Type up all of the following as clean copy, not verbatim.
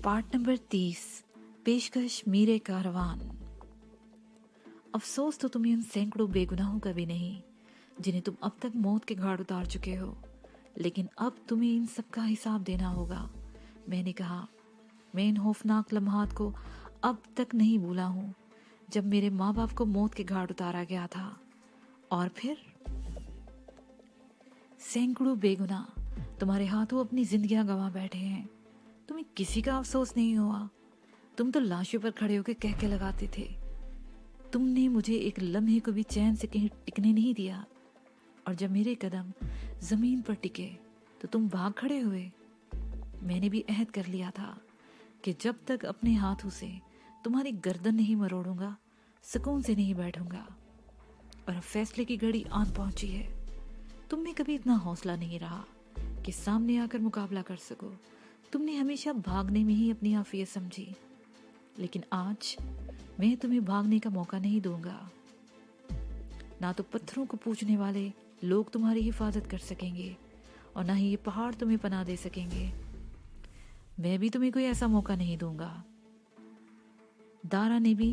Part number 30। पेशकश मीरे कारवान। अफसोस तो तुम्हें उन सैकड़ों बेगुनाहों का भी नहीं जिन्हें तुम अब तक मौत के घाट उतार चुके हो, लेकिन अब तुम्हें इन सब का हिसाब देना होगा। मैंने कहा, मैं इन खौफनाक लम्हात को अब तक नहीं भूला हूँ जब मेरे माँ बाप को मौत के घाट उतारा गया था। और फिर सैकड़ों बेगुनाह तुम्हारे हाथों अपनी जिंदगियां गंवा बैठे हैं। तुम्हें किसी का अफसोस नहीं हुआ। तुम तो लाशों पर खड़े होकर कह के लगाते थे। तुमने मुझे एक लम्हे को भी चैन से कहीं टिकने नहीं दिया, और जब मेरे कदम जमीन पर टिके तो तुम भाग खड़े हुए। मैंने भी अहद कर लिया था कि जब तक अपने हाथों से तुम्हारी गर्दन नहीं मरोड़ूंगा, सुकून से नहीं बैठूंगा। और अब फैसले की घड़ी आन पहुंची है। तुम में कभी इतना हौसला नहीं रहा कि सामने आकर मुकाबला कर सको। तुमने हमेशा भागने में ही अपनी आफियत समझी, लेकिन आज मैं तुम्हें भागने का मौका नहीं दूंगा। ना तो पत्थरों को पूजने वाले लोग तुम्हारी हिफाजत कर सकेंगे, और ना ही ये पहाड़ तुम्हें पनाह दे सकेंगे। मैं भी तुम्हें कोई ऐसा मौका नहीं दूंगा। दारा ने भी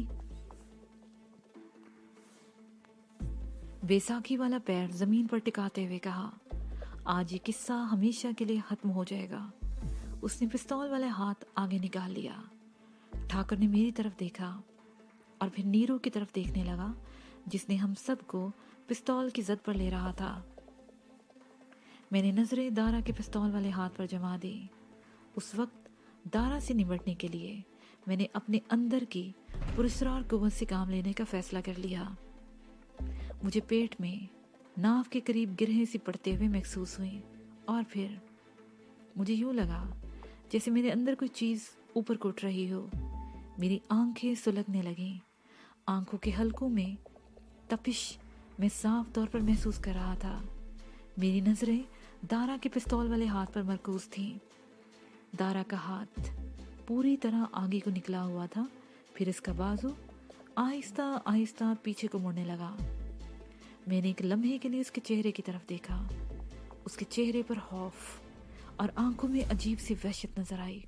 बैसाखी वाला पैर जमीन पर टिकाते हुए कहा, आज ये किस्सा हमेशा के लिए खत्म हो जाएगा। उसने पिस्तौल वाले हाथ आगे निकाल लिया। ठाकर ने मेरी तरफ देखा और फिर नीरू की तरफ देखने लगा, जिसने हम सबको पिस्तौल की जद पर ले रहा था। मैंने नजरें दारा के पिस्तौल वाले हाथ पर जमा दी। उस वक्त दारा से निपटने के लिए मैंने अपने अंदर की पुरस्कार कुव्वत से काम लेने का फैसला कर लिया। मुझे पेट में नाव के करीब गिरहें सी पड़ते हुए महसूस हुई, और फिर मुझे यूं लगा जैसे मेरे अंदर कोई चीज ऊपर को उठ रही हो। मेरी आंखें सुलगने लगीं। आंखों के हलकों में तपिश मैं साफ तौर पर महसूस कर रहा था। मेरी नजरें दारा के पिस्तौल वाले हाथ पर मरकूज थीं। दारा का हाथ पूरी तरह आगे को निकला हुआ था, फिर इसका बाजू आहिस्ता आहिस्ता पीछे को मुड़ने लगा। मैंने एक लम्हे के लिए उसके चेहरे की तरफ देखा। उसके चेहरे पर खौफ और आंखों में अजीब सी वहशत नजर आई।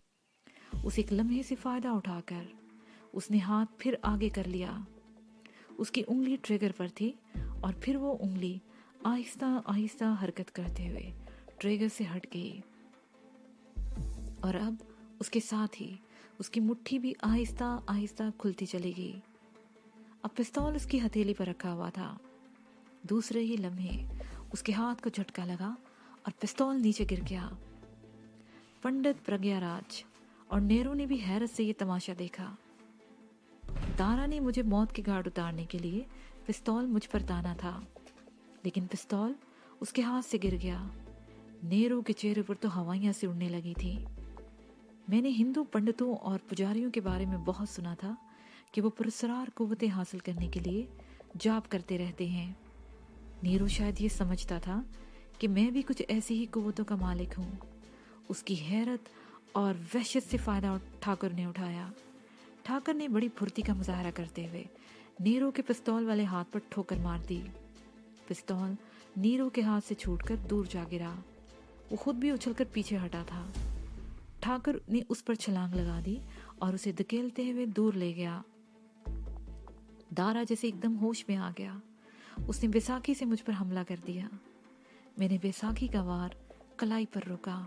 उस एक लम्हे से फायदा उठाकर उसने हाथ फिर आगे कर लिया। उसकी उंगली ट्रिगर पर थी, और फिर वो उंगली आहिस्ता आहिस्ता हरकत करते हुए ट्रिगर से हट गई, और अब उसके साथ ही उसकी मुट्ठी भी आहिस्ता आहिस्ता खुलती चली गई। अब पिस्तौल उसकी हथेली पर रखा हुआ था। दूसरे ही लम्हे उसके हाथ को झटका लगा और पिस्तौल नीचे गिर गया। पंडित प्रज्ञाराज और नेहरू ने भी हैरत से ये तमाशा देखा। दारा ने मुझे मौत के घाट उतारने के लिए पिस्तौल मुझ पर ताना था, लेकिन पिस्तौल उसके हाथ से गिर गया। नेहरू के चेहरे पर तो हवाइयां से उड़ने लगी थी। मैंने हिंदू पंडितों और पुजारियों के बारे में बहुत सुना था कि वो पुरस्कार कुव्वतें हासिल करने के लिए जाप करते रहते हैं। नेहरू शायद ये समझता था कि मैं भी कुछ ऐसी ही कुव्वतों का मालिक हूँ। उसकी हैरत और वहशत से फायदा ठाकुर ने उठाया। ठाकुर ने बड़ी फुर्ती का मुजाहरा करते हुए नीरू के पिस्तौल वाले हाथ पर ठोकर मार दी। पिस्तौल नीरू के हाथ से छूटकर दूर जा गिरा। वो खुद भी उछलकर पीछे हटा था। ठाकुर ने उस पर छलांग लगा दी और उसे धकेलते हुए दूर ले गया। दारा जैसे एकदम होश में आ गया। उसने बैसाखी से मुझ पर हमला कर दिया। मैंने बैसाखी का वार कलाई पर रोका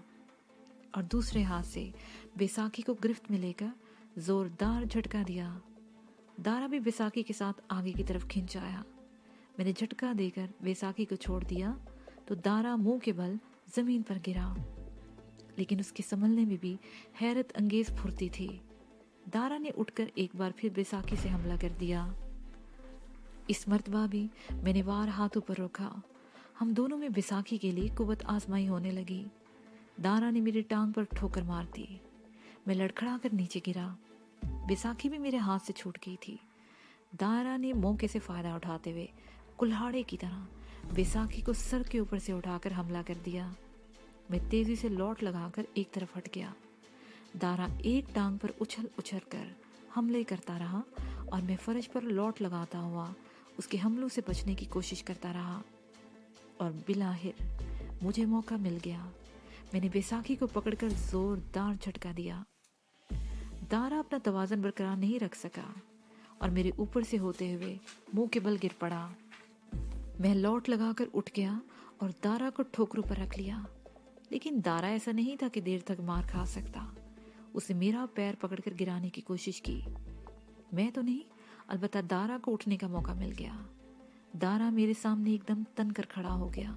और दूसरे हाथ से बैसाखी को गिरफ्त में लेकर जोरदार झटका दिया। दारा भी बैसाखी के साथ आगे की तरफ खिंच आया। मैंने झटका देकर बैसाखी को छोड़ दिया तो दारा मुंह के बल जमीन पर गिरा, लेकिन उसके संभलने में भी हैरत अंगेज फुर्ती थी। दारा ने उठकर एक बार फिर बैसाखी से हमला कर दिया। इस मर्तबा भी मैंने वार हाथों पर रोका। हम दोनों में बैसाखी के लिए कुव्वत आजमाई होने लगी। दारा ने मेरी टांग पर ठोकर मार दी। मैं लड़खड़ा कर नीचे गिरा। बैसाखी भी मेरे हाथ से छूट गई थी। दारा ने मौके से फायदा उठाते हुए कुल्हाड़े की तरह बैसाखी को सर के ऊपर से उठाकर हमला कर दिया। मैं तेजी से लौट लगाकर एक तरफ हट गया। दारा एक टांग पर उछल उछल कर हमले करता रहा और मैं फर्श पर लौट लगाता हुआ उसके हमलों से बचने की कोशिश करता रहा। और बिलाहिर मुझे मौका मिल गया। मैंने बैसाखी को पकड़कर जोरदार झटका दिया। दारा अपना तवाज़न बरकरार नहीं रख सका और मेरे ऊपर से होते हुए मुंह के बल गिर पड़ा। मैं लौट लगाकर उठ गया और दारा को ठोकरों पर रख लिया, लेकिन दारा ऐसा नहीं था कि देर तक मार खा सकता। उसने मेरा पैर पकड़कर गिराने की कोशिश की। मैं तो नहीं, अलबत्ता दारा को उठने का मौका मिल गया। दारा मेरे सामने एकदम तन कर खड़ा हो गया।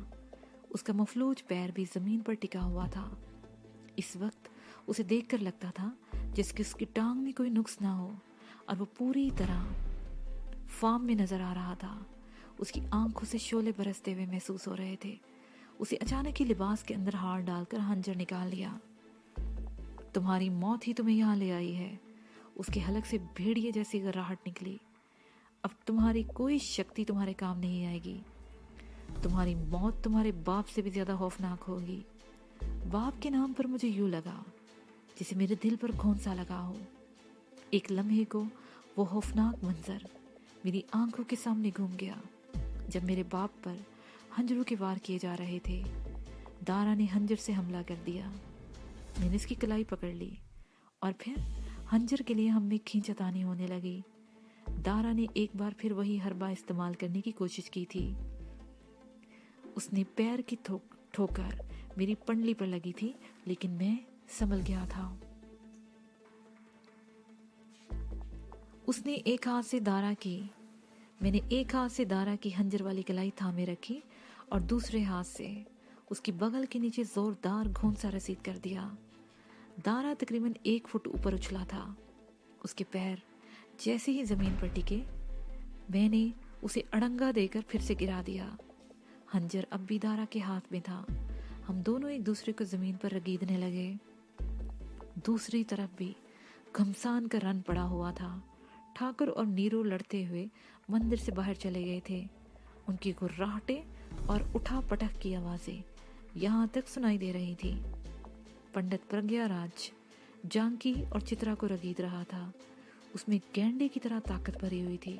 उसका मफलूज पैर भी जमीन पर टिका हुआ था। इस वक्त उसे देखकर लगता था जैसे उसकी टांग में कोई नुक्स ना हो और वो पूरी तरह फार्म में नजर आ रहा था। उसकी आंखों से शोले बरसते हुए महसूस हो रहे थे। उसे अचानक ही लिबास के अंदर हाथ डालकर हंजर निकाल लिया। तुम्हारी मौत ही तुम्हें यहाँ ले आई है। उसके हलक से भेड़िए जैसी गर्राहट निकली। अब तुम्हारी कोई शक्ति तुम्हारे काम नहीं आएगी। तुम्हारी मौत तुम्हारे बाप से भी ज्यादा खौफनाक होगी। बाप के नाम पर मुझे यूं लगा जिसे मेरे दिल पर घोंसा लगा हो। एक लम्हे को वो खौफनाक मंजर मेरी आंखों के सामने घूम गया जब मेरे बाप पर हंजरों के वार किए जा रहे थे। दारा ने हंजर से हमला कर दिया। मैंने इसकी कलाई पकड़ ली और फिर हंजर के लिए हम में खींचतानी होने लगी। दारा ने एक बार फिर वही हरबा इस्तेमाल करने की कोशिश की थी। उसने पैर की ठोकर मेरी पंडली पर लगी थी, लेकिन मैं संभल गया था। उसने एक हाथ से दारा की, मैंने एक हाथ से दारा की हंजर वाली कलाई थामे रखी और दूसरे हाथ से उसकी बगल के नीचे जोरदार घूंसा रसीद कर दिया। दारा तकरीबन 1 फुट ऊपर उछला था। उसके पैर जैसे ही जमीन पर टिके, मैंने उसे अड़ंगा देकर फिर से गिरा दिया। हंजर अब भी दारा के हाथ में था। हम दोनों एक दूसरे को जमीन पर रगीदने लगे। दूसरी तरफ भी घमसान का रन पड़ा हुआ था। ठाकुर और नीरो लड़ते हुए मंदिर से बाहर चले गए थे। उनकी गुर्राहटें और उठा पटक की आवाजें यहाँ तक सुनाई दे रही थी। पंडित प्रज्ञाराज जानकी और चित्रा को रगीद रहा था। उसमें गैंडे की तरह ताकत भरी हुई थी।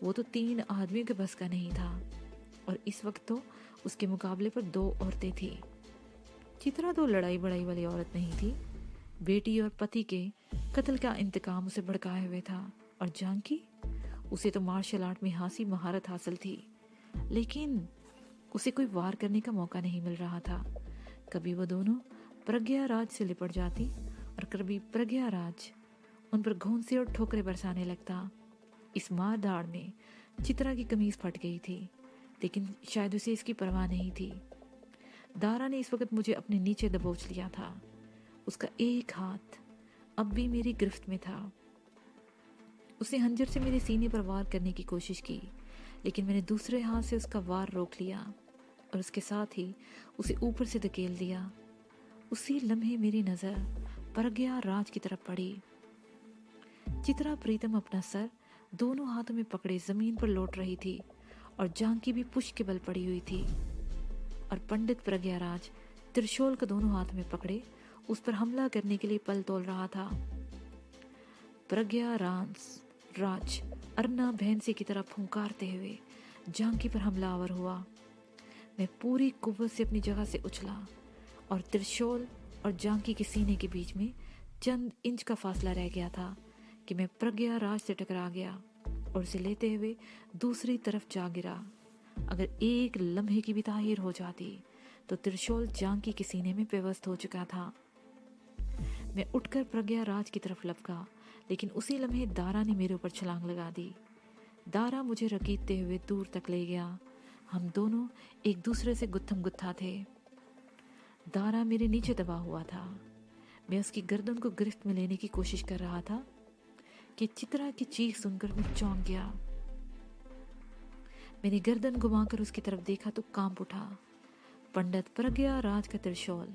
वो तो 3 आदमियों के बस का नहीं था और इस वक्त तो उसके मुकाबले पर 2 औरतें थी। चित्रा तो लड़ाई बड़ाई वाली औरत नहीं थी। बेटी और पति के कत्ल का इंतकाम उसे भड़काए हुए था। और जानकी, उसे तो मार्शल आर्ट में हासी महारत हासिल थी, लेकिन उसे कोई वार करने का मौका नहीं मिल रहा था। कभी वो दोनों प्रज्ञाराज से लिपट जाती और कभी प्रज्ञाराज उन पर घोंसे और ठोकरें बरसाने लगता। इस मार धाड़ में चित्रा की कमीज फट गई थी, लेकिन शायद उसे इसकी परवाह नहीं थी। दारा ने इस वक्त मुझे अपने नीचे दबोच लिया था। उसका एक हाथ अब भी मेरी गिरफ्त में था। उसने हंजर से मेरे सीने पर वार करने की कोशिश की, लेकिन मैंने दूसरे हाथ से उसका वार रोक लिया और उसके साथ ही उसे ऊपर से धकेल दिया। उसी लम्हे मेरी नजर प्रज्ञाराज की तरफ पड़ी। चित्रा प्रीतम अपना सर दोनों हाथों में पकड़े जमीन पर लौट रही थी और जानकी भी पुश के बल पड़ी हुई थी। और पंडित प्रज्ञाराज त्रिशूल को दोनों हाथ में पकड़े उस पर हमला करने के लिए पल तोल रहा था। प्रज्ञाराज अरना भैंसे की तरफ फुंकारते हुए जानकी पर हमलावर हुआ। मैं पूरी कुव्वत से अपनी जगह से उछला और त्रिशूल और जानकी के सीने के बीच में चंद इंच का फासला रह गया था कि मैं प्रज्ञाराज से टकरा गया और उसे लेते हुए दूसरी तरफ जा गिरा। अगर एक लम्हे की भी ताहीर हो जाती तो त्रिशूल जानकी के सीने में पेवस्त हो चुका था। मैं उठकर प्रज्ञाराज की तरफ लपका, लेकिन उसी लम्हे दारा ने मेरे ऊपर छलांग लगा दी। दारा मुझे रकीदते हुए दूर तक ले गया। हम दोनों एक दूसरे से गुत्थम गुत्था थे। दारा मेरे नीचे दबा हुआ था। मैं उसकी गर्दन को गिरफ्त में लेने की कोशिश कर रहा था कि चित्रा की चीख सुनकर मैं चौंक गया। मैंने गर्दन घुमाकर उसकी तरफ देखा तो कांप उठा। पंडित प्रज्ञाराज का त्रिशूल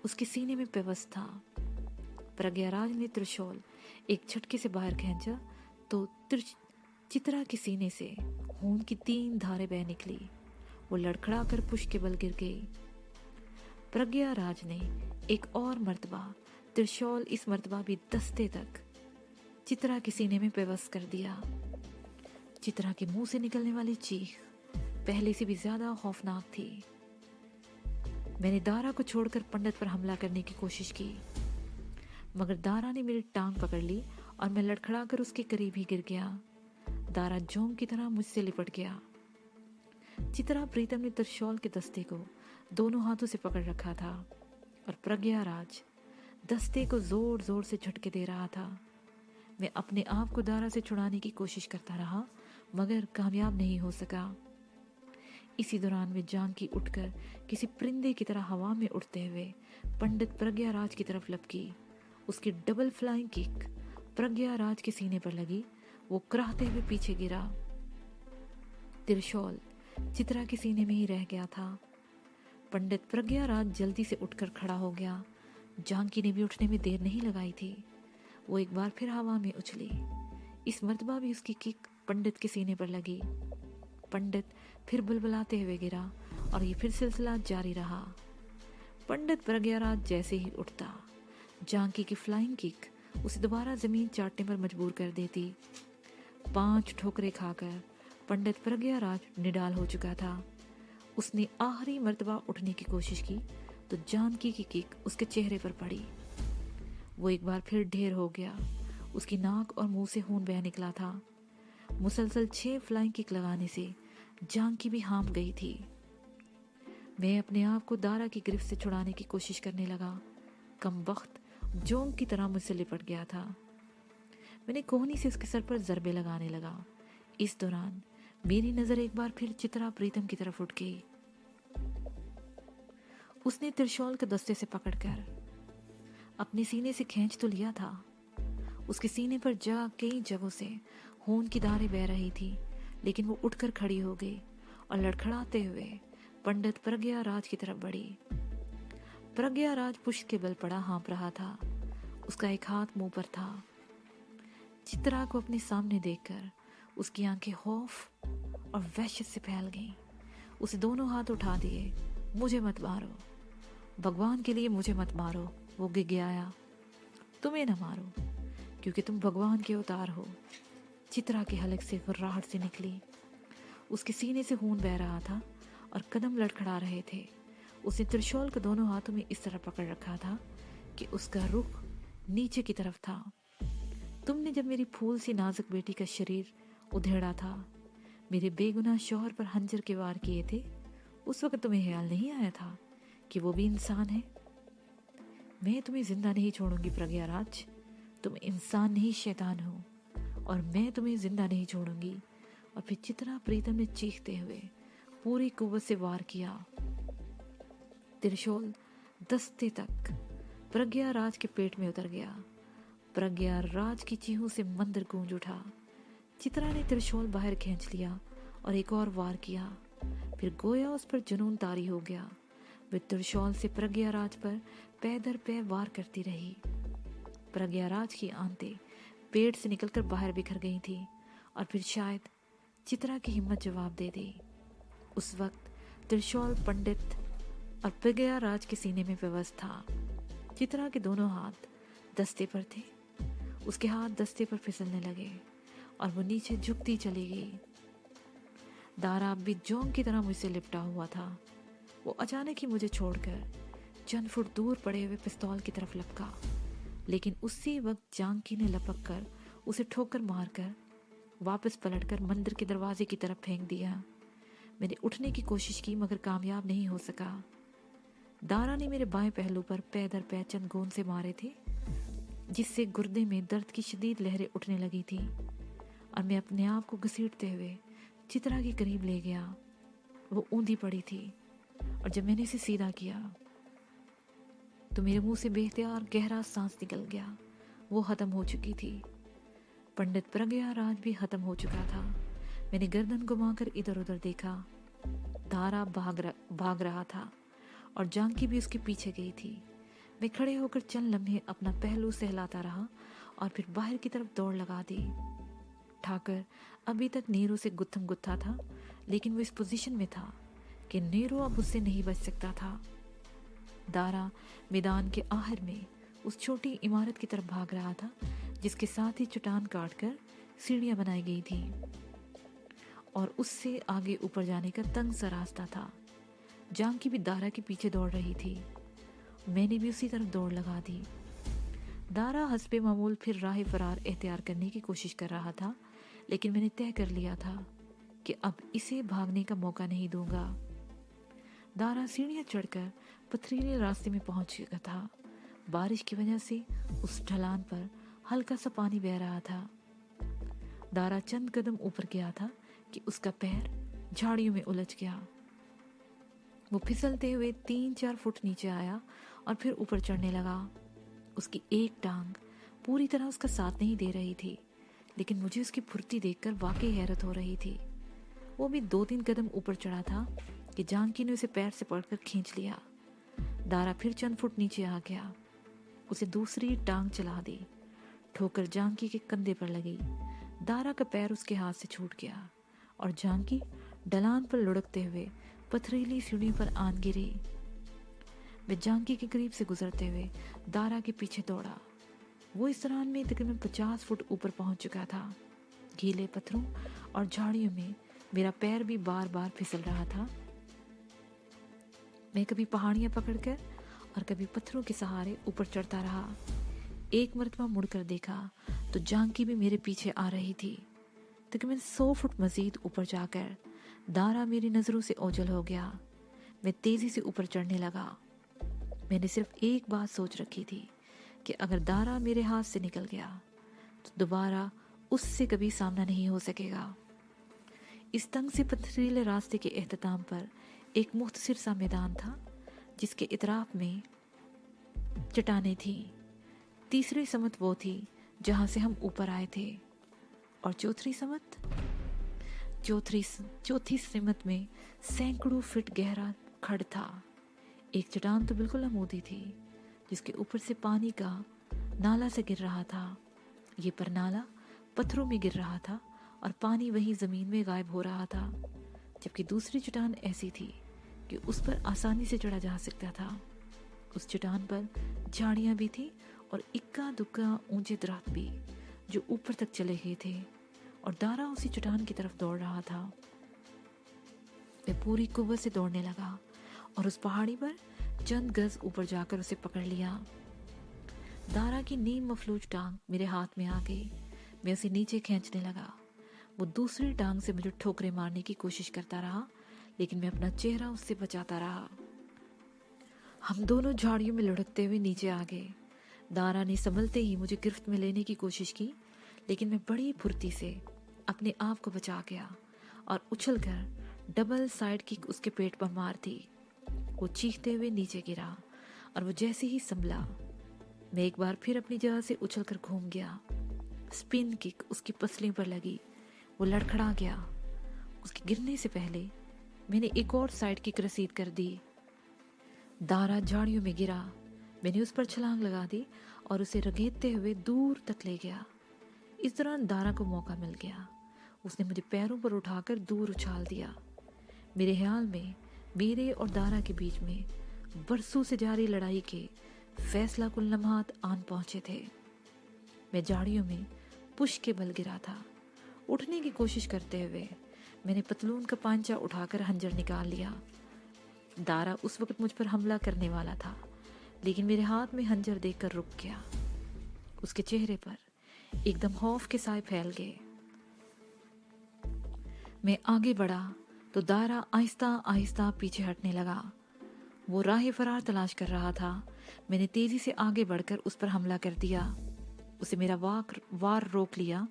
उसके सीने में पेवस्त था। प्रज्ञाराज ने त्रिशूल एक झटके से बाहर खींचा तो चित्रा के सीने से खून की 3 धारें बह निकली। वो लड़खड़ा कर पुश के बल गिर गई। प्रज्ञाराज ने एक और मर्तबा त्रिशूल, इस मर्तबा भी दस्ते तक चित्रा के सीने में बेबस कर दिया। चित्रा के मुंह से निकलने वाली चीख पहले से भी ज्यादा खौफनाक थी। मैंने दारा को छोड़कर पंडित पर हमला करने की कोशिश की, मगर दारा ने मेरी टांग पकड़ ली और मैं लड़खड़ाकर उसके करीब ही गिर गया। दारा जोम की तरह मुझसे लिपट गया। चित्रा प्रीतम ने त्रिशूल के दस्ते को दोनों हाथों से पकड़ रखा था और प्रज्ञाराज दस्ते को जोर जोर से झटके दे रहा था। मैं अपने आप को दारा से छुड़ाने की कोशिश करता रहा, मगर कामयाब नहीं हो सका। इसी दौरान मैं जानकी उठकर किसी परिंदे की तरह हवा में उड़ते हुए पंडित प्रज्ञाराज की तरफ लपकी। उसकी डबल फ्लाइंग किक प्रज्ञाराज के सीने पर लगी। वो कराहते हुए पीछे गिरा। त्रिशूल चित्रा के सीने में ही रह गया था। पंडित प्रज्ञाराज जल्दी से उठकर खड़ा हो गया। जानकी ने भी उठने में देर नहीं लगाई थी। वो एक बार फिर हवा में उछली। इस मर्तबा भी उसकी किक पंडित के सीने पर लगी। पंडित फिर बुलबुलाते हुए गिरा और ये फिर सिलसिला जारी रहा। पंडित प्रज्ञाराज जैसे ही उठता, जानकी की फ्लाइंग किक उसे दोबारा जमीन चाटने पर मजबूर कर देती। 5 ठोकरें खाकर पंडित प्रज्ञाराज निडाल हो चुका था। उसने आखिरी मर्तबा उठने की कोशिश की तो जानकी की किक उसके चेहरे पर पड़ी। वो एक बार फिर ढेर हो गया। उसकी नाक और मुंह से खून बह निकला था। मुसलसल 6 फ्लाइंग किक लगाने से जानकी भी हाँफ गई थी। मैं अपने आप को दारा की गिरफ्त से छुड़ाने की कोशिश करने लगा। कमबख्त जोंक की तरह मुझसे लिपट गया था। मैंने कोहनी से उसके सर पर जरबे लगाने लगा। इस दौरान मेरी नजर एक बार फिर चित्रा प्रीतम की तरफ उठ गई। उसने त्रिशूल के दस्ते से पकड़कर अपने सीने से खींच तो लिया था। उसके सीने पर कई जगहों से खून की धारें बह रही थी, लेकिन वो उठकर खड़ी हो गई और लड़खड़ाते हुए पंडित प्रज्ञाराज की तरफ बढ़ी। प्रज्ञाराज पुष्ट के बल पड़ा हाँफ रहा था। उसका एक हाथ मुंह पर था। चित्रा को अपने सामने देखकर उसकी आंखें खौफ और वहशत से फैल गईं। उसे दोनों हाथ उठा दिए। मुझे मत मारो, भगवान के लिए मुझे मत मारो, वो गिड़गिड़ाया। तुम्हें न मारो क्योंकि तुम भगवान के अवतार हो। चित्रा के हलक से घुर्राहट से निकली। उसके सीने से खून बह रहा था और कदम लड़खड़ा रहे थे। उसने त्रिशूल को दोनों हाथों में इस तरह पकड़ रखा था कि उसका रुख नीचे की तरफ था। तुमने जब मेरी फूल सी नाजुक बेटी का शरीर उधेड़ा था, मेरे बेगुनाह शौहर पर हंजर के वार किए थे, उस वक्त तुम्हें ख्याल नहीं आया था कि वो भी इंसान है? मैं तुम्हें जिंदा नहीं छोड़ूंगी प्रज्ञाराज। तुम इंसान नहीं शैतान हो और मैं तुम्हें जिंदा नहीं छोड़ूंगी। और फिर चित्रा प्रीतम ने चीखते हुए पूरी कुव्वत से वार किया। त्रिशूल दस्ते तक प्रज्ञाराज के पेट में उतर गया। प्रज्ञाराज की चीखों से मंदिर गूंज उठा। चित्रा ने त्रिशूल बाहर खींच लिया और एक और वार किया। फिर गोया उस पर जुनून तारी हो गया। वे त्रिशूल से प्रज्ञाराज पर पै दर पै वार करती रही। प्रज्ञाराज की आंतें पेट से निकलकर बाहर बिखर गई थी और फिर शायद चित्रा की हिम्मत जवाब दे दी। उस वक्त त्रिशूल पंडित और प्रज्ञाराज के सीने में व्यवस्थ था। चित्रा के दोनों हाथ दस्ते पर थे। उसके हाथ दस्ते पर फिसलने लगे और वो नीचे झुकती चली गई। दारा अब भी जोंक की तरह मुझसे लिपटा हुआ था। वो अचानक ही मुझे छोड़कर चंद फुट दूर पड़े हुए पिस्तौल की तरफ लपका, लेकिन उसी वक्त जानकी ने लपक कर उसे ठोकर मारकर वापस पलटकर मंदिर के दरवाजे की तरफ फेंक दिया। मैंने उठने की कोशिश की मगर कामयाब नहीं हो सका। दारा ने मेरे बाएं पहलू पर पै दर पै चंद गोंद से मारे थे, जिससे गुर्दे में दर्द की शदीद लहरें उठने लगी थी और मैं अपने आप को घसीटते हुए चित्रा के करीब ले गया। वो ऊंधी पड़ी थी और जब मैंने इसे सीधा किया तो मेरे मुंह से बेख्तियार गहरा सांस निकल गया। वो खत्म हो चुकी थी। पंडित प्रज्ञाराज भी खत्म हो चुका था। मैंने गर्दन घुमाकर इधर उधर देखा। दारा भाग रहा था और जानकी भी उसके पीछे गई थी। मैं खड़े होकर चंद लम्हे अपना पहलू सहलाता रहा और फिर बाहर की तरफ दौड़ लगा दी। ठाकर अभी तक नीरू से गुत्थम गुत्था था, लेकिन वो इस पोजीशन में था कि नीरू अब उससे नहीं बच सकता था। दारा मैदान के आखिर में उस छोटी इमारत की तरफ भाग रहा था जिसके साथ ही चट्टान काटकर सीढ़ियां बनाई गई थी और उससे आगे ऊपर जाने का तंग सा रास्ता था। जानकी भी दारा के पीछे दौड़ रही थी। मैंने भी उसी तरफ दौड़ लगा दी। दारा हस्बे मामूल फिर राह फरार एहतियार करने की कोशिश कर रहा था, लेकिन मैंने तय कर लिया था कि अब इसे भागने का मौका नहीं दूंगा। दारा सीढ़ियां चढ़कर पथरीले रास्ते में पहुंच गया था। बारिश की वजह से उस ढलान पर हल्का सा पानी बह रहा था। दारा चंद कदम ऊपर गया था कि उसका पैर झाड़ियों में उलझ गया। वो फिसलते हुए 3-4 फुट नीचे आया और फिर ऊपर चढ़ने लगा। उसकी एक टांग पूरी तरह उसका साथ नहीं दे रही थी, लेकिन मुझे उसकी फुर्ती देखकर वाकई हैरत हो रही थी। वो भी 2-3 कदम ऊपर चढ़ा था कि जानकी ने उसे पैर से पकड़कर खींच लिया। दारा फिर चंद फुट नीचे आ गया। उसे दूसरी टांग चला दी। ठोकर जानकी के कंधे पर लगी। दारा का पैर उसके हाथ से छूट गया और जानकी ढलान पर लुढ़कते हुए पथरीली सीढ़ी पर आन गिरी। मैं जानकी के करीब से गुजरते हुए दारा के पीछे दौड़ा। वो इस दौरान में तकरीबन 50 फुट ऊपर पहुंच चुका था। गीले पत्थरों और झाड़ियों में मेरा पैर भी बार बार फिसल रहा था। मैं कभी पहाड़ियां पकड़कर और कभी पत्थरों के सहारे ऊपर चढ़ता रहा। एक मर्तबा मुड़कर देखा तो जानकी भी मेरे पीछे आ रही थी। तकरीबन 100 फुट मजीद ऊपर जाकर दारा मेरी नजरों से ओझल हो गया। मैं तेजी से ऊपर चढ़ने लगा। मैंने सिर्फ एक बात सोच रखी थी कि अगर दारा मेरे हाथ से निकल गया तो दोबारा उससे कभी सामना नहीं हो सकेगा। इस तंग से पथरीले रास्ते के एहतमाम पर एक मुख्तसर सा मैदान था जिसके इतराफ में चट्टानें थीं। तीसरी समत वो थी जहां से हम ऊपर आए थे और चौथी सिमत में सैकड़ों फीट गहरा खड्ड था। एक चट्टान तो बिल्कुल अमूदी थी जिसके ऊपर से पानी का नाला से गिर रहा था। ये परनाला पत्थरों में गिर रहा था और पानी वहीं जमीन में गायब हो रहा था, जबकि दूसरी चट्टान ऐसी थी कि उस पर आसानी से चढ़ा जा सकता था। उस चट्टान पर झाड़ियां भी थी और इक्का दुक्का ऊंचे दरख्त भी जो ऊपर तक चले गए थे, और दारा उसी चट्टान की तरफ दौड़ रहा था। मैं पूरी कुव्वत से दौड़ने लगा और उस पहाड़ी पर चंद गज ऊपर जाकर उसे पकड़ लिया। दारा की नीम मफलूज टांग मेरे हाथ में आ गई। मैं उसे नीचे खींचने लगा। वो दूसरी टांग से मुझे ठोकरें मारने की कोशिश करता रहा, लेकिन मैं अपना चेहरा उससे बचाता रहा। हम दोनों झाड़ियों में लुढ़कते हुए नीचे आ गए। दारा ने संभलते ही मुझे गिरफ्त में लेने की कोशिश की, लेकिन मैं बड़ी फुर्ती से अपने आप को बचा गया और उछलकर डबल साइड किक उसके पेट पर मार दी। वो चीखते हुए नीचे गिरा और वो जैसे ही संभला, मैं एक बार फिर अपनी जगह से उछलकर घूम गया। स्पिन किक उसकी पसलियों पर लगी। वो लड़खड़ा गया। उसके गिरने से पहले मैंने एक और साइड किक रसीद कर दी। दारा झाड़ियों में गिरा। मैंने उस पर छलांग लगा दी और उसे रगेदते हुए दूर तक ले गया। इस दौरान दारा को मौका मिल गया। उसने मुझे पैरों पर उठाकर दूर उछाल दिया। मेरे ख्याल में मेरे और दारा के बीच में बरसों से जारी लड़ाई के फैसला कुल लम्हात आन पहुंचे थे। मैं झाड़ियों में पुश के बल गिरा था। उठने की कोशिश करते हुए मैंने पतलून का पांचा उठाकर हंजर निकाल लिया। दारा उस वक्त मुझ पर हमला करने वाला था, लेकिन मेरे हाथ में हंजर देखकर रुक गया। उसके चेहरे पर एकदम खौफ के साए फैल गए। मैं आगे बढ़ा तो दारा आहिस्ता आहिस्ता पीछे हटने लगा। वो राह फरार तलाश कर रहा था। मैंने तेजी से आगे बढ़कर उस पर हमला कर दिया। उसे मेरा वार रोक लिया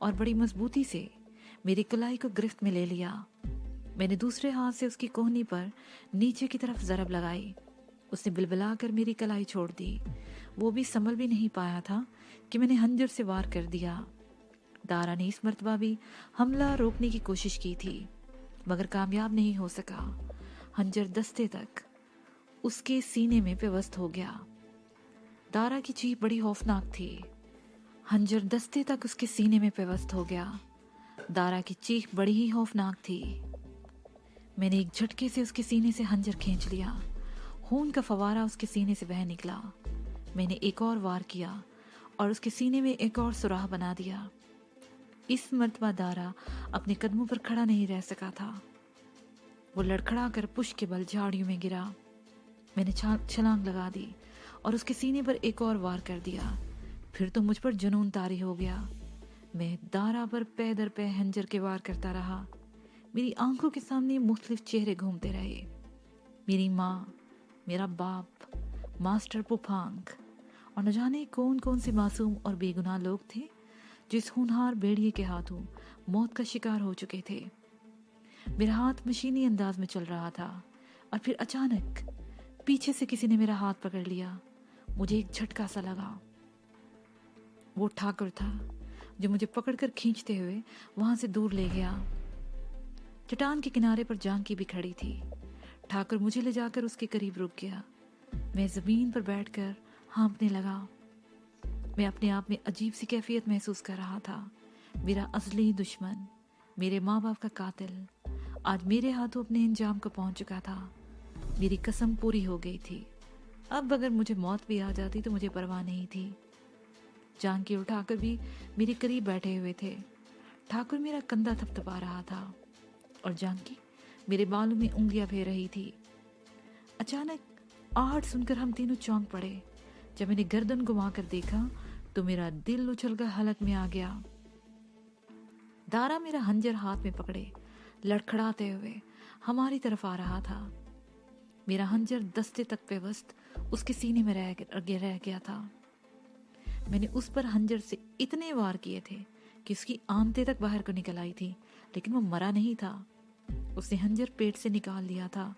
और बड़ी मजबूती से मेरी कलाई को गिरफ्त में ले लिया। मैंने दूसरे हाथ से उसकी कोहनी पर नीचे की तरफ जरब लगाई। उसने बिलबिलाकर मेरी कलाई छोड़ दी। वो भी संभल भी नहीं पाया था कि मैंने हंजर से वार कर दिया। दारा ने इस मर्तबा भी हमला रोकने की कोशिश की थी, मगर कामयाब नहीं हो सका। हंजर दस्ते तक उसके सीने में पेवस्त हो गया। दारा की चीख बड़ी खौफनाक थी। हंजर दस्ते तक उसके सीने में पेवस्त हो गया। दारा की चीख बड़ी ही खौफनाक थी। मैंने एक झटके से उसके सीने से हंजर खींच लिया। खून का फवारा उसके सीने से बह निकला। मैंने एक और वार किया और उसके सीने में एक और सुराख बना दिया। इस मर्तबा दारा अपने कदमों पर खड़ा नहीं रह सका था। वो लड़खड़ा कर पुश के बल झाड़ियों में गिरा। मैंने छलांग लगा दी और उसके सीने पर एक और वार कर दिया। फिर तो मुझ पर जुनून तारी हो गया। मैं दारा पर पै दर पै हंजर के वार करता रहा। मेरी आंखों के सामने मुख्तलिफ चेहरे घूमते रहे। मेरी माँ, मेरा बाप, मास्टर पुफांग और न जाने कौन कौन से मासूम और बेगुनाह लोग थे जो इस होनहार भेड़िए के हाथों मौत का शिकार हो चुके थे। मेरा हाथ मशीनी अंदाज में चल रहा था और फिर अचानक पीछे से किसी ने मेरा हाथ पकड़ लिया। मुझे एक झटका सा लगा। वो ठाकुर था जो मुझे पकड़कर खींचते हुए वहां से दूर ले गया। चट्टान के किनारे पर जानकी भी खड़ी थी। ठाकुर मुझे ले जाकर उसके करीब रुक गया। मैं जमीन पर बैठकर हाँफने लगा। मैं अपने आप में अजीब सी कैफियत महसूस कर रहा था। मेरा असली दुश्मन, मेरे माँ बाप का कातिल, आज मेरे हाथों अपने अंजाम को पहुंच चुका था। मेरी कसम पूरी हो गई थी। अब अगर मुझे मौत भी आ जाती तो मुझे परवाह नहीं थी। जानकी और ठाकुर भी मेरे करीब बैठे हुए थे। ठाकुर मेरा कंधा थपथपा रहा था और जानकी मेरे बालों में उंगलियां फेर रही थी। अचानक आहट सुनकर हम तीनों चौंक पड़े। जब मैंने गर्दन घुमाकर देखा तो मेरा दिल उछलकर हलक में आ गया। दारा मेरा हंजर हाथ में पकड़े लड़खड़ाते हुए हमारी तरफ आ रहा था। मेरा हंजर दस्ते तक पेवस्त उसके सीने में रह गया था। मैंने उस पर हंजर से इतने वार किए थे कि उसकी आंतें तक बाहर को निकल आई थी, लेकिन वो मरा नहीं था। उसने हंजर पेट से निकाल लिया था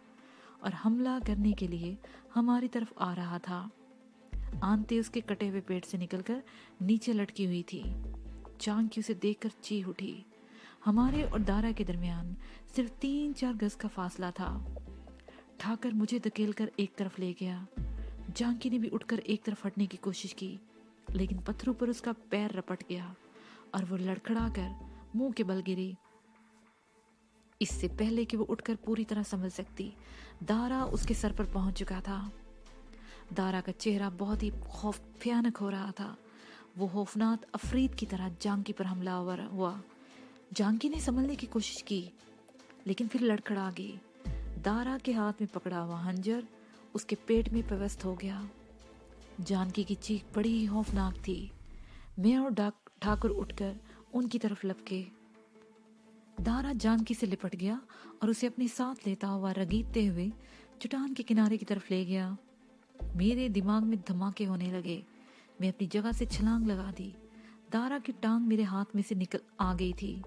और हमला करने के लिए हमारी तरफ आ रहा था। आंतें उसके कटे हुए पेट से निकलकर नीचे लटकी हुई थी। जानकी उसे देखकर चीख उठी। हमारे और दारा के दरमियान सिर्फ 3-4 गज का फासला था। ठाकर मुझे धकेलकर एक तरफ ले गया। जानकी ने भी उठकर एक तरफ हटने की कोशिश की, लेकिन पत्थरों पर उसका पैर रपट गया और वो लड़खड़ाकर मुंह के बल गिरी। इससे पहले कि वो उठकर पूरी तरह संभल सकती, दारा उसके सर पर पहुंच चुका था। दारा का चेहरा बहुत ही भयानक हो रहा था। वो खौफनाक अफरीद की तरह जानकी पर हमला हुआ। जानकी ने संभलने की कोशिश की, लेकिन फिर लड़खड़ा गई। दारा के हाथ में पकड़ा हुआ हंजर उसके पेट में प्रविष्ट हो गया। जानकी की चीख बड़ी ही खौफनाक थी। मैं और ठाकुर उठकर उनकी तरफ लपके। दारा जानकी से लिपट गया और उसे अपने साथ लेता हुआ रगीदते हुए चट्टान के किनारे की तरफ ले गया। मेरे दिमाग में धमाके होने लगे। मैं अपनी जगह से छलांग लगा दी। दारा की टांग मेरे हाथ में से निकल आ गई थी।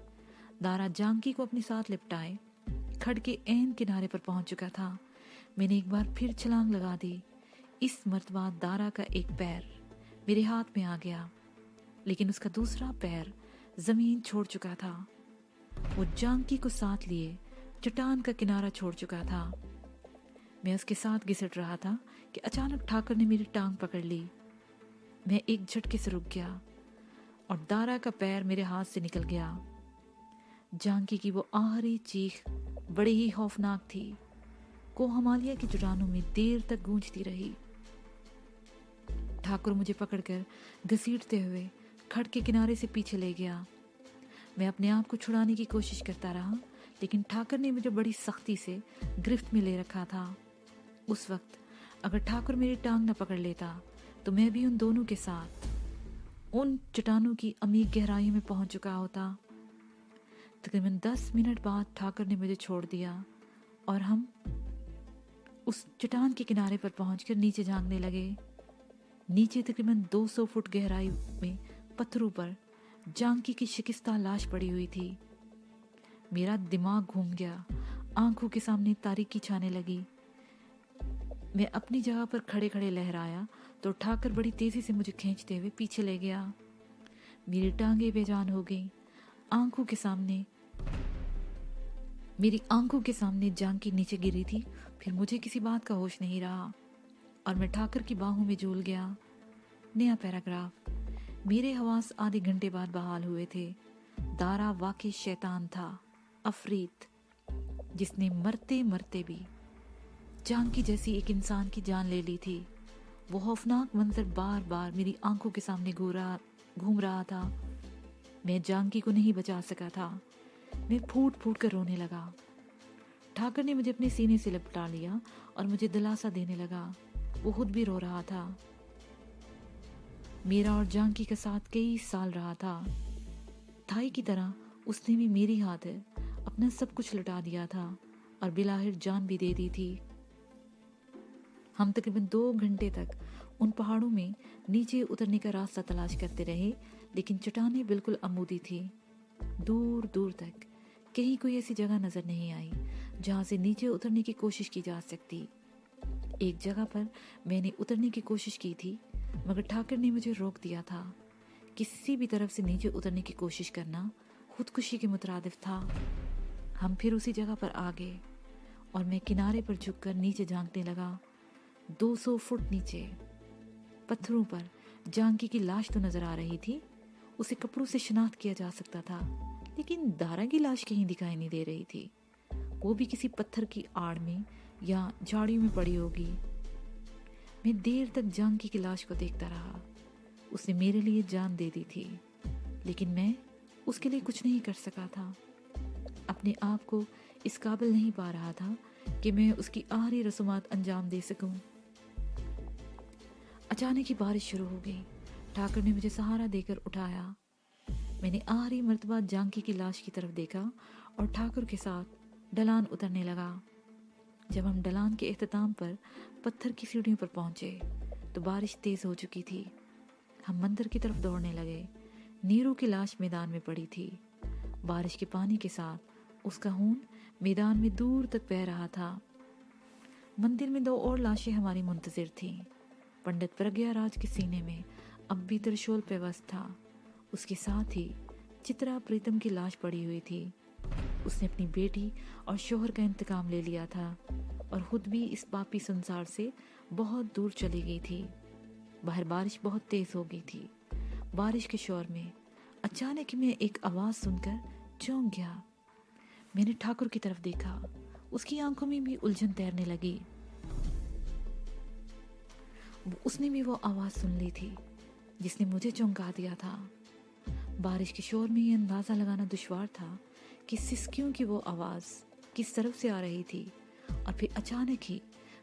दारा जानकी को अपने साथ लिपटाए खड़ के ऐन किनारे पर पहुंच चुका था। मैंने एक बार फिर छलांग लगा दी। इस मर्तबा दारा का एक पैर मेरे हाथ में आ गया, लेकिन उसका दूसरा पैर जमीन छोड़ चुका था। वो जानकी को साथ लिए चट्टान का किनारा छोड़ चुका था। मैं उसके साथ घिसट रहा था कि अचानक ठाकुर ने मेरी टांग पकड़ ली। मैं एक झटके से रुक गया और दारा का पैर मेरे हाथ से निकल गया। जानकी की वो आखिरी चीख बड़ी ही खौफनाक थी। कोहमालिया की चट्टानों में देर तक गूंजती रही। ठाकुर मुझे पकड़कर घसीटते हुए खड़ के किनारे से पीछे ले गया। मैं अपने आप को छुड़ाने की कोशिश करता रहा, लेकिन ठाकुर ने मुझे बड़ी सख्ती से गिरफ्त में ले रखा था। उस वक्त अगर ठाकुर मेरी टांग न पकड़ लेता तो मैं भी उन दोनों के साथ उन चट्टानों की अमीर गहराइयों में पहुंच चुका होता। तकरीबन 10 मिनट बाद ठाकुर ने मुझे छोड़ दिया और हम उस चट्टान के किनारे पर पहुंचकर नीचे झांकने लगे। नीचे तकरीबन 200 फुट गहराई में पत्थरों पर जानकी की शिकस्ता लाश पड़ी हुई थी। मेरा दिमाग घूम गया। आंखों के सामने तारीकी छाने लगी। मैं अपनी जगह पर खड़े खड़े लहराया तो ठाकुर बड़ी तेजी से मुझे खींचते हुए पीछे ले गया। मेरी टांगें बेजान हो गई। मेरी आंखों के सामने जानकी नीचे गिरी थी। फिर मुझे किसी बात का होश नहीं रहा और मैं ठाकुर की बाहों में झूल गया। नया पैराग्राफ। मेरे हवास आधे घंटे बाद बहाल हुए थे। दारा वाकई शैतान था, अफरीद, जिसने मरते मरते भी जानकी जैसी एक इंसान की जान ले ली थी वो खौफनाक मंजर बार बार मेरी आंखों के सामने घूम रहा था। मैं जानकी को नहीं बचा सका था। मैं फूट फूट कर रोने लगा। ठाकर ने मुझे अपने सीने से लपटा लिया और मुझे दिलासा देने लगा। वो खुद भी रो रहा था। मेरा और जानकी का साथ कई साल रहा था। थाई की तरह उसने भी मेरी हाथ अपना सब कुछ लुटा दिया था और बिलाहिर जान भी दे दी थी। हम तकरीबन 2 घंटे तक उन पहाड़ों में नीचे उतरने का रास्ता तलाश करते रहे, लेकिन चट्टानें बिल्कुल आमूदी थी। दूर दूर तक कहीं कोई ऐसी जगह नजर नहीं आई जहां से नीचे उतरने की कोशिश की जा सकती। एक जगह पर मैंने उतरने की कोशिश की थी, मगर ठाकर ने मुझे रोक दिया था। किसी भी तरफ से नीचे उतरने की कोशिश करना खुदकुशी के मुतरादिफ था। हम फिर उसी जगह पर आ गए और मैं किनारे पर झुककर नीचे झांकने लगा। 200 फुट नीचे पत्थरों पर जानकी की लाश तो नजर आ रही थी। उसे कपड़ों से शिनाख्त किया जा सकता था, लेकिन दारा की लाश कहीं दिखाई नहीं दे रही थी। वो भी किसी पत्थर की आड़ में या झाड़ियों में पड़ी होगी। मैं देर तक जानकी की लाश को देखता रहा। उसने मेरे लिए जान दे दी थी, लेकिन मैं उसके लिए कुछ नहीं कर सका था। अपने आप को इस काबिल नहीं पा रहा था कि मैं उसकी आखिरी रस्मात अंजाम दे सकूं। अचानक ही बारिश शुरू हो गई। ठाकर ने मुझे सहारा देकर उठाया। मैंने आखिरी मर्तबा जानकी की लाश की तरफ देखा और ठाकुर के साथ ढलान उतरने लगा। जब हम ढलान के एख्तिताम पर पत्थर की सीढ़ियों पर पहुंचे तो बारिश तेज हो चुकी थी। हम मंदिर की तरफ दौड़ने लगे। नीरू की लाश मैदान में पड़ी थी। बारिश के पानी के साथ उसका खून मैदान में दूर तक बह रहा था। मंदिर में 2 और लाशें हमारी मुंतजिर थीं। पंडित प्रज्ञाराज के सीने में अब भी त्रिशूल पेवस्त था। उसके साथ ही चित्रा प्रीतम की लाश पड़ी हुई थी। उसने अपनी बेटी और शोहर का इंतकाम ले लिया था और खुद भी इस पापी संसार से बहुत दूर चली गई थी। बाहर बारिश बहुत तेज हो गई थी। बारिश के शोर में अचानक मैं एक आवाज सुनकर चौंक गया। मैंने ठाकुर की तरफ देखा। उसकी आंखों में भी उलझन तैरने लगी। उसने भी वो आवाज सुन ली थी जिसने मुझे चौंका दिया था। बारिश के शोर में ये अंदाजा लगाना दुश्वार था कि सिसकियों की वो आवाज किस तरफ से आ रही थी। और फिर अचानक ही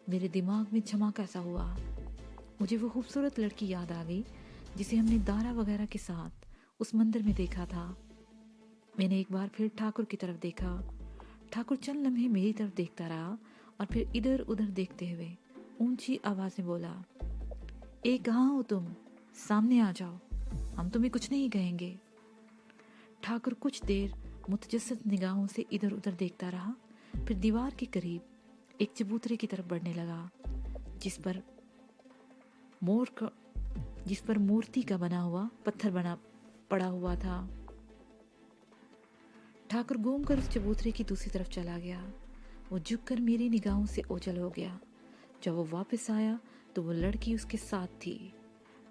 मेरे दिमाग में झमाका सा हुआ। मुझे वो खूबसूरत लड़की याद आ गई जिसे हमने दारा वगैरह के साथ उस मंदिर में देखा था। मैंने एक बार फिर ठाकुर की तरफ देखा। ठाकुर चंद लम्हे मेरी तरफ देखता रहा और फिर इधर उधर देखते हुए ऊंची आवाज में बोला, ए कहाँ हो तुम? सामने आ जाओ, हम तुम्हें कुछ नहीं कहेंगे। ठाकुर कुछ देर मुतजस्सद निगाहों से इधर उधर देखता रहा, फिर दीवार के करीब एक चबूतरे की तरफ बढ़ने लगा जिस पर मूर्ति का बना हुआ पत्थर पड़ा हुआ था। ठाकुर घूमकर उस चबूतरे की दूसरी तरफ चला गया। वो झुककर मेरी निगाहों से ओझल हो गया। जब वो वापस आया तो वो लड़की उसके साथ थी।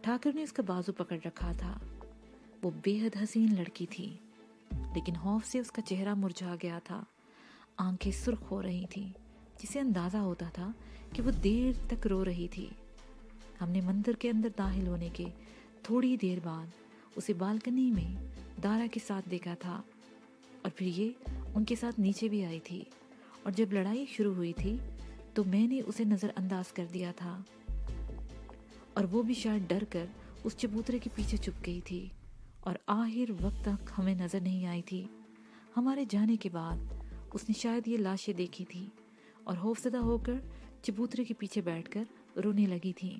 ठाकुर ने उसका बाजू पकड़ रखा था। वो बेहद हसीन लड़की थी, लेकिन खौफ से उसका चेहरा मुरझा गया था। आंखें सुर्ख हो रही थीं, जिसे अंदाजा होता था कि वो देर तक रो रही थी। हमने मंदिर के अंदर दाखिल होने के थोड़ी देर बाद उसे बालकनी में दारा के साथ देखा था और फिर ये उनके साथ नीचे भी आई थी। और जब लड़ाई शुरू हुई थी तो मैंने उसे नज़रअंदाज कर दिया था और वो भी शायद डर कर उस चबूतरे के पीछे छुप गई थी और आखिर वक्त तक हमें नज़र नहीं आई थी। हमारे जाने के बाद उसने शायद ये लाशें देखी थी और खौफजदा होकर चबूतरे के पीछे बैठकर रोने लगी थी।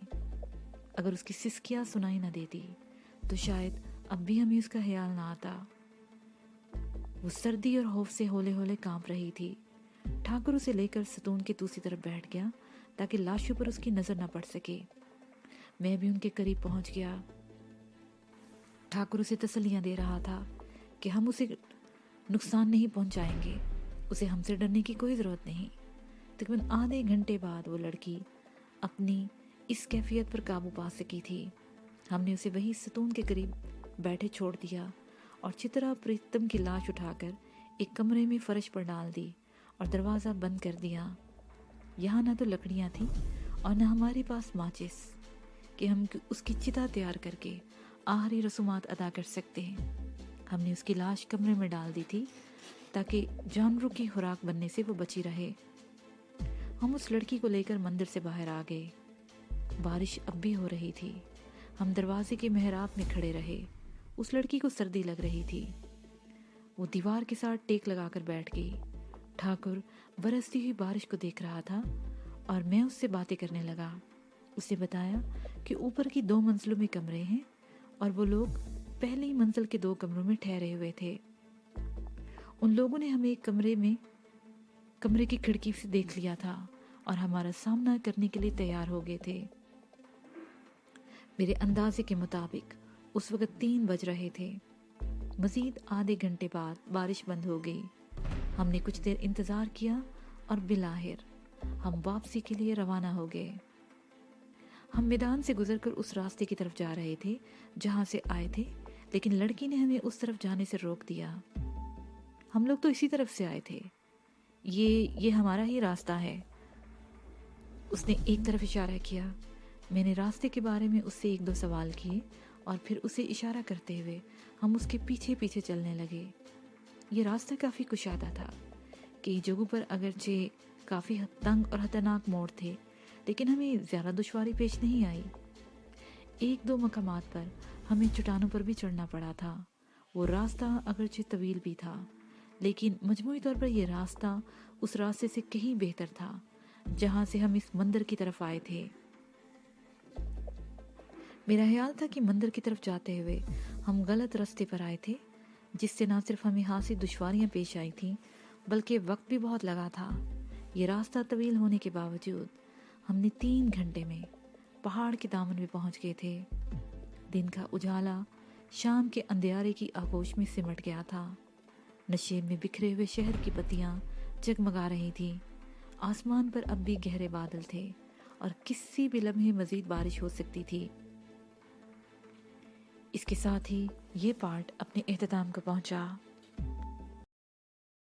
अगर उसकी सिसकियाँ सुनाई न देती तो शायद अब भी हमें उसका ख्याल ना आता। वो सर्दी और खौफ से होले होले कांप रही थी। ठाकुर उसे लेकर सतून के दूसरी तरफ बैठ गया ताकि लाशों पर उसकी नजर न पड़ सके। मैं भी उनके करीब पहुंच गया। ठाकुर उसे तसल्लियां दे रहा था कि हम उसे नुकसान नहीं पहुंचाएंगे, उसे हमसे डरने की कोई ज़रूरत नहीं। तकरीबन आधे घंटे बाद वो लड़की अपनी इस कैफियत पर काबू पा सकी थी। हमने उसे वही सतून के करीब बैठे छोड़ दिया और चित्रा प्रीतम की लाश उठाकर एक कमरे में फर्श पर डाल दी और दरवाज़ा बंद कर दिया। यहाँ ना तो लकड़ियाँ थीं और न हमारे पास माचिस। कि हम उसकी चिता तैयार करके आखिरी रसूमात अदा कर सकते हैं। हमने उसकी लाश कमरे में डाल दी थी ताकि जानवरों की खुराक बनने से वो बची रहे। हम उस लड़की को लेकर मंदिर से बाहर आ गए। बारिश अब भी हो रही थी। हम दरवाजे के मेहराब में खड़े रहे। उस लड़की को सर्दी लग रही थी। वो दीवार के साथ टेक लगाकर बैठ गई। ठाकुर बरसती हुई बारिश को देख रहा था और मैं उससे बातें करने लगा। उसने बताया कि ऊपर की 2 मंजिलों में कमरे हैं और वो लोग पहली मंजिल के 2 कमरों में ठहरे हुए थे। उन लोगों ने हमें कमरे की खिड़की से देख लिया था और हमारा सामना करने के लिए तैयार हो गए थे। मेरे अंदाजे के मुताबिक उस वक्त 3 बज रहे थे। मजीद आधे घंटे बाद बारिश बंद हो गई। हमने कुछ देर इंतजार किया और बिलाहिर हम वापसी के लिए रवाना हो गए। हम मैदान से गुजरकर उस रास्ते की तरफ जा रहे थे जहां से आए थे, लेकिन लड़की ने हमें उस तरफ जाने से रोक दिया। हम लोग तो इसी तरफ से आए थे, ये हमारा ही रास्ता है। उसने एक तरफ इशारा किया। मैंने रास्ते के बारे में उससे 1-2 सवाल किए और फिर उसे इशारा करते हुए हम उसके पीछे पीछे चलने लगे। ये रास्ता काफ़ी कुशादा था। कई जगहों पर अगरचे काफ़ी तंग और खतरनाक मोड़ थे, लेकिन हमें ज़्यादा दुश्वारी पेश नहीं आई। 1-2 मकामात पर हमें चट्टानों पर भी चढ़ना पड़ा था। वो रास्ता अगरचे तवील भी था, लेकिन मजमूई तौर पर यह रास्ता उस रास्ते से कहीं बेहतर था जहां से हम इस मंदिर की तरफ आए थे। मेरा ख्याल था कि मंदिर की तरफ जाते हुए हम गलत रास्ते पर आए थे, जिससे ना सिर्फ हमें यहाँ से दुश्वारियाँ पेश आई थीं, बल्कि वक्त भी बहुत लगा था। ये रास्ता तवील होने के बावजूद हमने 3 घंटे में पहाड़ के दामन में पहुँच गए थे। दिन का उजाला शाम के अंधियारे की आगोश में सिमट गया था। नशेब में बिखरे हुए शहर की बत्तियाँ जगमगा रही थीं। आसमान पर अब भी गहरे बादल थे और किसी भी लम्हे मजीद बारिश हो सकती थी। इसके साथ ही ये पार्ट अपने इख्तिताम को पहुंचा।